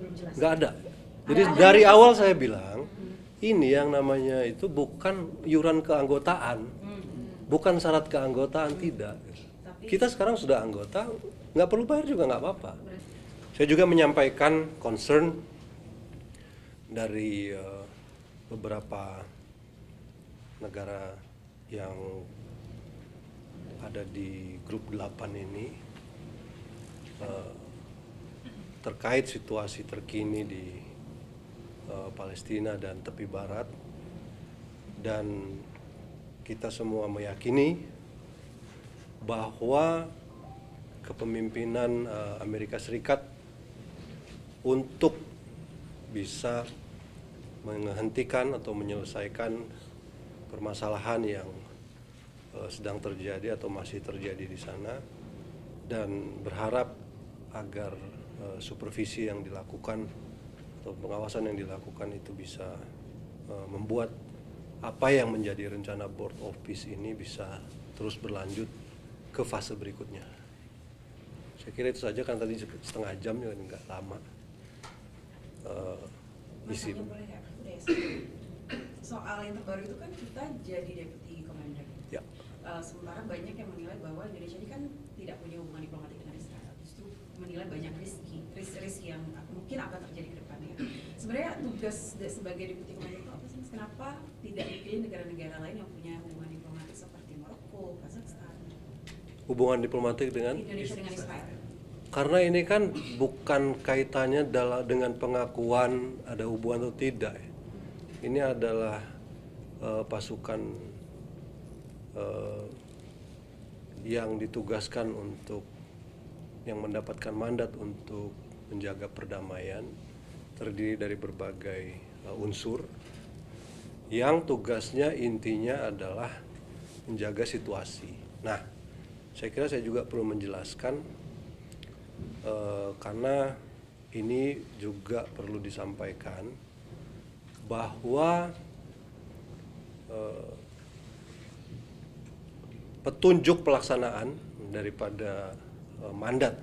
Belum jelas. Nggak ada. Jadi dari awal saya bilang, ini yang namanya itu bukan iuran keanggotaan, bukan syarat keanggotaan, tidak. Kita sekarang sudah anggota, nggak perlu bayar juga nggak apa-apa. Saya juga menyampaikan concern dari beberapa negara yang ada di grup 8 ini terkait situasi terkini di Palestina dan tepi barat, dan kita semua meyakini bahwa kepemimpinan Amerika Serikat untuk bisa menghentikan atau menyelesaikan permasalahan yang sedang terjadi atau masih terjadi di sana, dan berharap agar supervisi yang dilakukan atau pengawasan yang dilakukan itu bisa membuat apa yang menjadi rencana Board of Peace ini bisa terus berlanjut ke fase berikutnya. Saya kira itu saja, kan tadi setengah jam juga nggak lama. Isi. Soal yang terbaru itu kan kita jadi deputy commander. Ya. Sementara banyak yang menilai bahwa Indonesia ini kan tidak punya hubungan diplomatik dengan Israel, justru menilai banyak risk yang mungkin akan terjadi ke depannya. Sebenarnya tugas sebagai deputy commander itu apa sih? Kenapa tidak dipilih negara-negara lain yang punya hubungan diplomatik seperti Maroko, Kazakhstan? Hubungan diplomatik dengan Indonesia dengan Israel. Karena ini kan bukan kaitannya dengan pengakuan ada hubungan atau tidak. Ini adalah pasukan yang ditugaskan untuk, yang mendapatkan mandat untuk menjaga perdamaian, terdiri dari berbagai unsur yang tugasnya intinya adalah menjaga situasi. Nah, saya kira saya juga perlu menjelaskan karena ini juga perlu disampaikan bahwa petunjuk pelaksanaan daripada mandat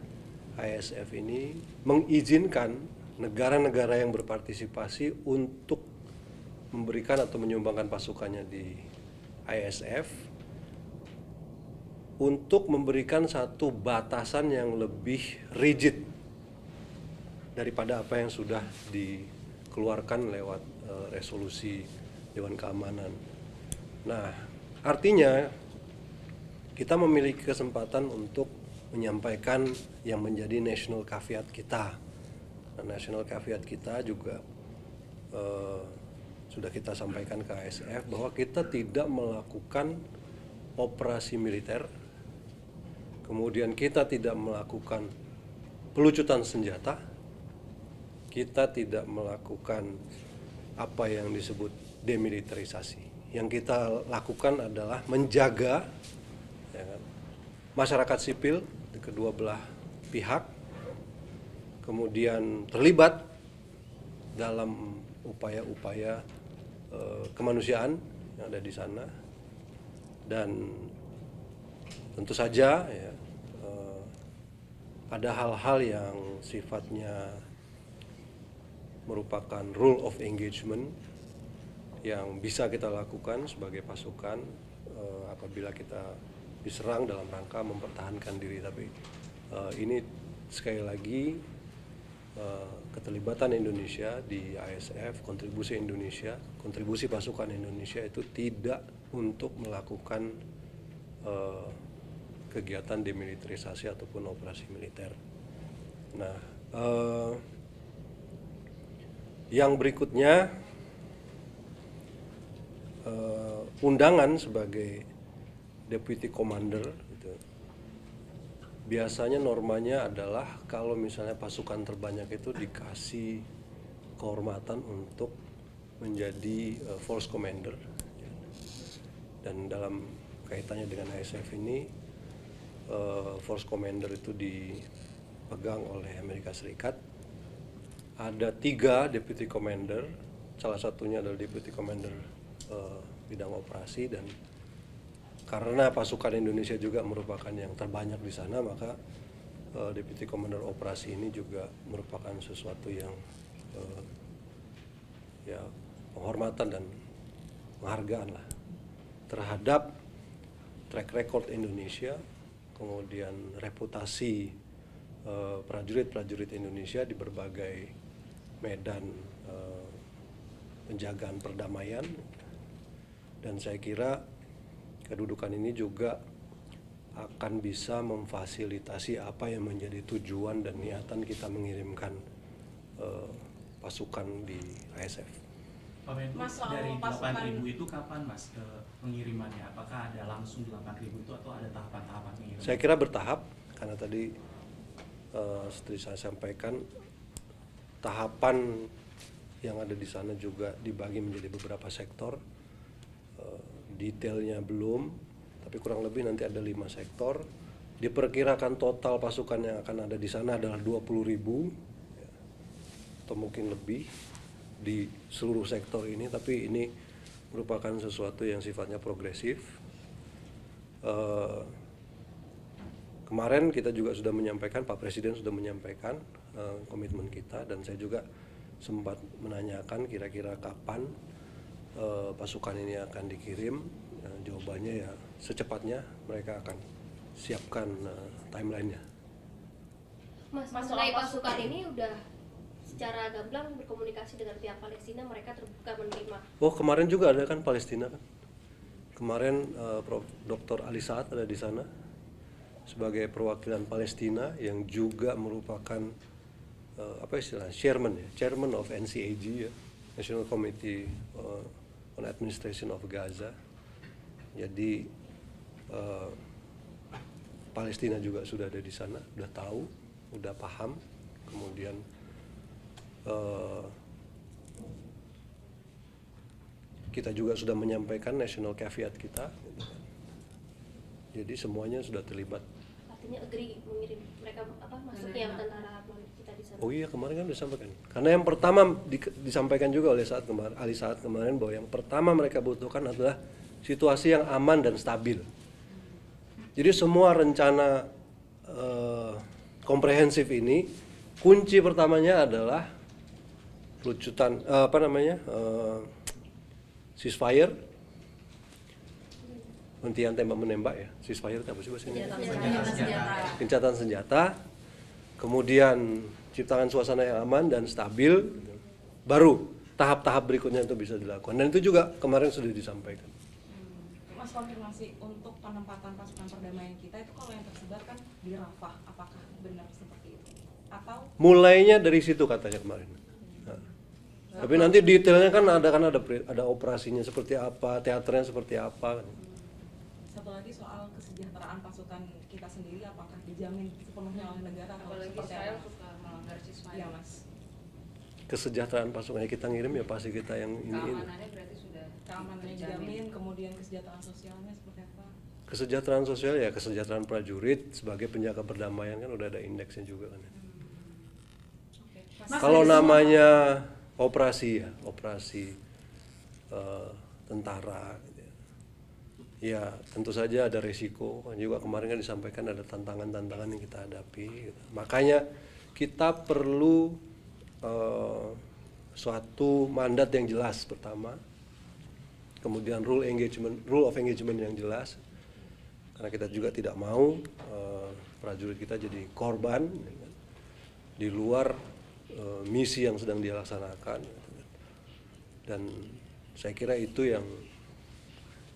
ISF ini mengizinkan negara-negara yang berpartisipasi untuk memberikan atau menyumbangkan pasukannya di ISF untuk memberikan satu batasan yang lebih rigid daripada apa yang sudah dikeluarkan lewat resolusi Dewan Keamanan. Nah, artinya kita memiliki kesempatan untuk menyampaikan yang menjadi national caveat kita. Nah, national caveat kita juga sudah kita sampaikan ke ISF bahwa kita tidak melakukan operasi militer, kemudian kita tidak melakukan pelucutan senjata, kita tidak melakukan apa yang disebut demilitarisasi. Yang kita lakukan adalah menjaga ya kan, masyarakat sipil di kedua belah pihak, kemudian terlibat dalam upaya-upaya kemanusiaan yang ada di sana, dan tentu saja ya, ada hal-hal yang sifatnya merupakan rule of engagement yang bisa kita lakukan sebagai pasukan apabila kita diserang dalam rangka mempertahankan diri. Tapi ini sekali lagi keterlibatan Indonesia di ISF, kontribusi pasukan Indonesia itu tidak untuk melakukan kegiatan demilitarisasi ataupun operasi militer. Nah, yang berikutnya, undangan sebagai deputy commander gitu. Biasanya normanya adalah kalau misalnya pasukan terbanyak itu dikasih kehormatan untuk menjadi force commander. Dan dalam kaitannya dengan ISF ini, force commander itu dipegang oleh Amerika Serikat. Ada 3 deputy commander, salah satunya adalah deputy commander bidang operasi, dan karena pasukan Indonesia juga merupakan yang terbanyak di sana, maka Deputy Commander Operasi ini juga merupakan sesuatu yang ya penghormatan dan penghargaan lah terhadap track record Indonesia, kemudian reputasi prajurit-prajurit Indonesia di berbagai medan penjagaan perdamaian. Dan saya kira kedudukan ini juga akan bisa memfasilitasi apa yang menjadi tujuan dan niatan kita mengirimkan pasukan di ISF. Pak Menko, Mas, soal dari pasukan- 8.000 itu kapan Mas pengirimannya? Apakah ada langsung 8.000 itu atau ada tahapan-tahapan pengiriman? Saya kira bertahap, karena tadi seperti saya sampaikan, tahapan yang ada di sana juga dibagi menjadi beberapa sektor. Detailnya belum, tapi kurang lebih nanti ada 5 sektor. Diperkirakan total pasukan yang akan ada di sana adalah 20.000 atau mungkin lebih di seluruh sektor ini, tapi ini merupakan sesuatu yang sifatnya progresif. Kemarin kita juga sudah menyampaikan, Pak Presiden sudah menyampaikan komitmen kita, dan saya juga sempat menanyakan kira-kira kapan pasukan ini akan dikirim. Jawabannya ya secepatnya mereka akan siapkan timelinenya. Mas, mengenai pasukan ini udah secara gamblang berkomunikasi dengan pihak Palestina, mereka terbuka menerima. Oh, kemarin juga ada kan Palestina kan? Kemarin Prof. Dr. Ali Saad ada di sana sebagai perwakilan Palestina yang juga merupakan apa istilahnya, chairman of NCAG ya, National Committee on Administration of Gaza. Jadi Palestina juga sudah ada di sana, udah tahu, udah paham. Kemudian kita juga sudah menyampaikan national caveat kita, gitu kan. Jadi semuanya sudah terlibat. Artinya agree mengirim mereka masuknya tentara kita di sana. Oh iya, kemarin kan disampaikan. Karena yang pertama disampaikan juga oleh Ali Saad kemarin bahwa yang pertama mereka butuhkan adalah situasi yang aman dan stabil. Jadi semua rencana komprehensif ini kunci pertamanya adalah pelucutan ceasefire, hentian tembak menembak ya. Ceasefire itu apa sih bahasa Indonesia? Gencatan senjata. Kemudian ciptakan suasana yang aman dan stabil, baru tahap-tahap berikutnya itu bisa dilakukan. Dan itu juga kemarin sudah disampaikan. Mas, konfirmasi untuk penempatan pasukan perdamaian kita itu kalau yang tersebar kan di Rafah, apakah benar seperti itu? Atau Mulainya dari situ katanya kemarin. Nah, tapi nanti detailnya kan ada operasinya seperti apa, teaternya seperti apa. satu lagi soal kesejahteraan pasukan kita sendiri, apakah dijamin sepenuhnya oleh negara atau Apalagi seperti Israel apa? suka melanggar ceasefire. Iya, Mas. Kesejahteraan pasukannya kita ngirim ya pasti kita yang ini. Keamanannya berarti sudah Keamanannya dijamin, kemudian kesejahteraan sosialnya seperti apa? Kesejahteraan sosial ya kesejahteraan prajurit sebagai penjaga perdamaian kan udah ada indeksnya juga kan. Oke. Kalau namanya operasi ya, operasi tentara gitu ya. Ya tentu saja ada resiko, juga kemarin kan disampaikan ada tantangan-tantangan yang kita hadapi gitu. Makanya kita perlu suatu mandat yang jelas pertama, kemudian rule of engagement yang jelas, karena kita juga tidak mau prajurit kita jadi korban ya kan, di luar misi yang sedang dia laksanakan. Dan saya kira itu yang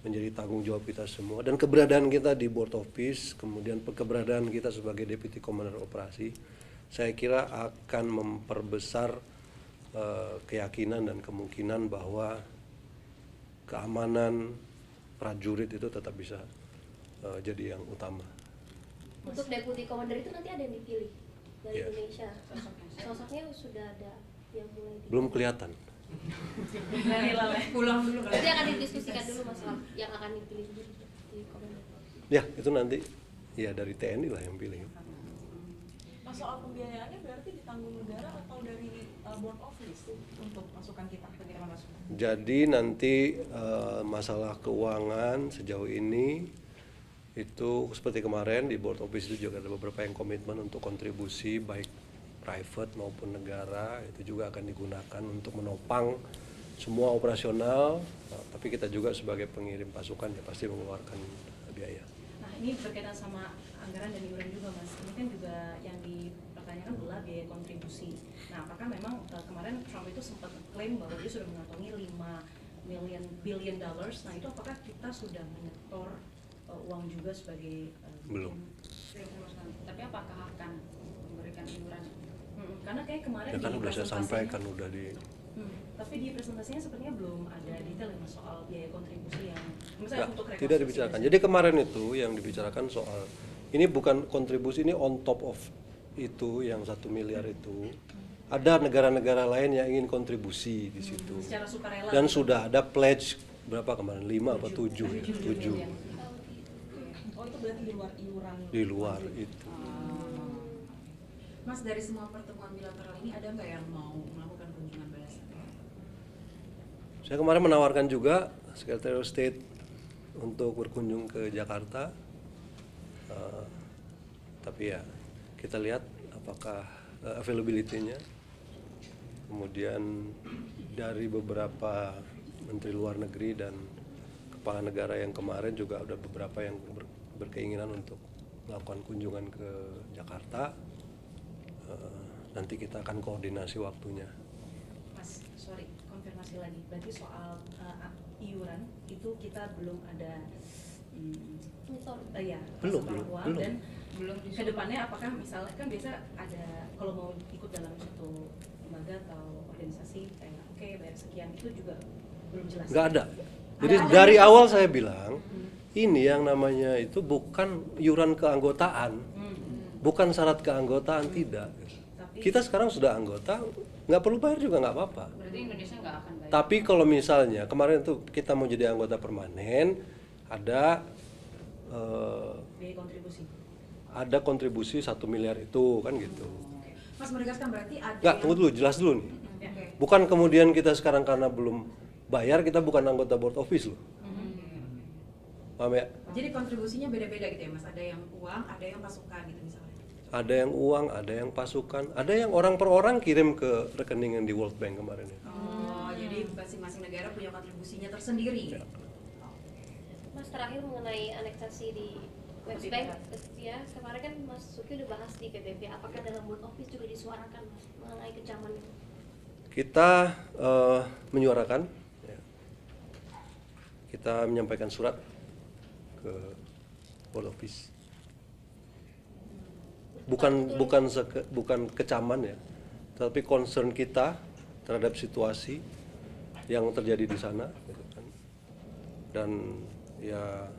menjadi tanggung jawab kita semua, dan keberadaan kita di Board of Peace, kemudian keberadaan kita sebagai Deputy Commander Operasi, saya kira akan memperbesar keyakinan dan kemungkinan bahwa keamanan prajurit itu tetap bisa jadi yang utama. Untuk Deputy Commander itu nanti ada yang dipilih dari Iya. Indonesia. Sosoknya sudah ada yang mulai Belum kelihatan. Pulang dulu Jadi akan didiskusikan dulu masalah yang akan dipilih di Commander. Ya itu nanti ya dari TNI lah yang pilih. Mas, soal pembiayaannya berarti ditanggung negara atau dari Board of Peace untuk pasukan kita, pengiriman pasukan? Jadi nanti masalah keuangan sejauh ini itu seperti kemarin di board office itu juga ada beberapa yang komitmen untuk kontribusi baik private maupun negara, itu juga akan digunakan untuk menopang semua operasional. Nah, tapi kita juga sebagai pengirim pasukan ya pasti mengeluarkan biaya. Nah, ini berkaitan sama anggaran dan iuran juga, Mas. Ini kan juga yang dipertanyakan adalah biaya kontribusi. Nah, apakah memang kemarin Trump itu sempat klaim bahwa dia sudah mengantongi $5 billion. Nah, itu apakah kita sudah menyetor uang juga sebagai Belum. Tapi apakah akan memberikan iuran? Karena kayak kemarin Ya kan di udah saya presentasinya- sampaikan udah di tapi di presentasinya sepertinya belum ada detail ya, Mas, soal biaya kontribusi yang misalnya Nggak, untuk tidak rekonstruksi dibicarakan. dasar. Jadi kemarin itu yang dibicarakan soal ini bukan kontribusi, ini on top of itu yang 1 miliar itu. Ada negara-negara lain yang ingin kontribusi di situ. Secara sukarela. Dan sudah ada pledge berapa kemarin? 5 apa 7 ya? 7. Oh, itu berarti di luar iuran. Di luar itu. Mas, dari semua pertemuan bilateral ini ada nggak yang mau melakukan kunjungan balasan? Saya kemarin menawarkan juga Secretary of State untuk berkunjung ke Jakarta. Tapi ya kita lihat apakah availability-nya. Kemudian dari beberapa menteri luar negeri dan kepala negara yang kemarin juga ada beberapa yang berkeinginan untuk melakukan kunjungan ke Jakarta. Nanti kita akan koordinasi waktunya. Mas, sorry, konfirmasi lagi. Berarti soal iuran itu kita belum ada ya Belum. dan Belum ke depannya apakah misalnya kan biasa ada kalau mau ikut dalam satu lembaga atau organisasi kayak oke bayar sekian itu juga belum jelas. Nggak ada. Jadi dari awal saya bilang ini yang namanya itu bukan iuran keanggotaan, bukan syarat keanggotaan, tidak. Kita sekarang sudah anggota, nggak perlu bayar juga nggak apa-apa. Berarti Indonesia nggak akan bayar. Tapi kalau misalnya kemarin tuh kita mau jadi anggota permanen, ada biaya kontribusi. ada kontribusi 1 miliar itu kan gitu. Mas menegaskan berarti ada Nggak, tunggu dulu, jelas dulu nih. Oke. Bukan kemudian kita sekarang karena belum bayar kita bukan anggota board office loh. Paham ya? Jadi kontribusinya beda-beda gitu ya, Mas? Ada yang uang, ada yang pasukan gitu misalnya. Ada yang uang, ada yang pasukan, ada yang orang per orang kirim ke rekening yang di World Bank kemarin ya. Oh, jadi masing-masing negara punya kontribusinya tersendiri. Ya. Mas, terakhir mengenai aneksasi di West Bank, ya kemarin kan Mas Suki udah bahas di PBB. Apakah dalam board office juga disuarakan, Mas, mengenai kecaman itu? Kita menyuarakan, ya. Kita menyampaikan surat ke board office. Bukan kecaman ya, tapi concern kita terhadap situasi yang terjadi di sana, gitu kan. Dan ya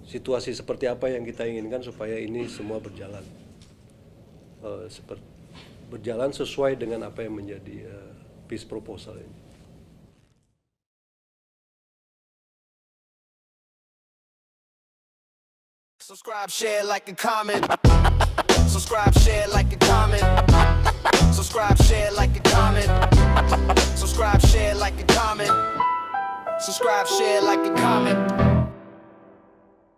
situasi seperti apa yang kita inginkan supaya ini semua berjalan berjalan sesuai dengan apa yang menjadi peace proposal ini. Subscribe, share, like, and comment. Subscribe, share, like, and comment. Subscribe, share, like, and comment. Subscribe, share, like, and comment. Subscribe, share, like, and comment.